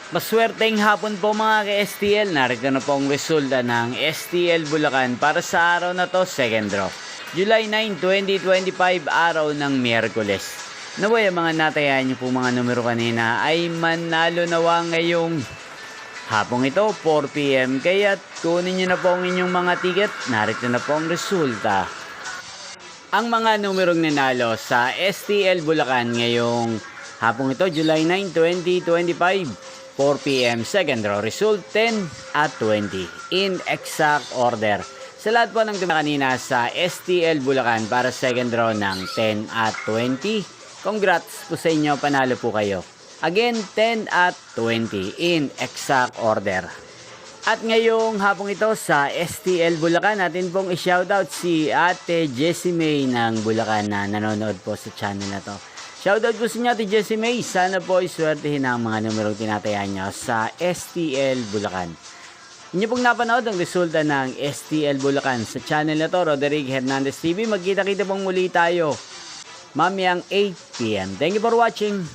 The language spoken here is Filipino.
Maswerteng hapon po mga ka-STL. Narito na po ang resulta ng STL Bulacan para sa araw na to, second draw. July 9, 2025, araw ng Miyerkules. Naway ang mga natayan niyo po mga numero kanina ay manalo nawa ngayong hapong ito, 4 PM. Kaya kunin niyo na po ang inyong mga ticket. Narito na po ang resulta. Ang mga numerong nanalo sa STL Bulacan ngayong hapong ito, July 9, 2025. 4 PM, second draw, result 10 at 20 in exact order. Sa lahat po ng kanina sa STL Bulacan para second draw ng 10 at 20, congrats po sa inyo, panalo po kayo. Again, 10 at 20 in exact order. At ngayong hapong ito sa STL Bulacan, natin pong i-shoutout si Ate Jessie May ng Bulacan na nanonood po sa channel na to. Shoutout po sa inyo, Ate Jessie May. Sana po iswertehin ang mga numerong tinatayan nyo sa STL Bulacan. Inyo pong napanood ang resulta ng STL Bulacan sa channel na to, Roderick Hernandez TV. Magkita-kita pong muli tayo mamayang 8 PM. Thank you for watching.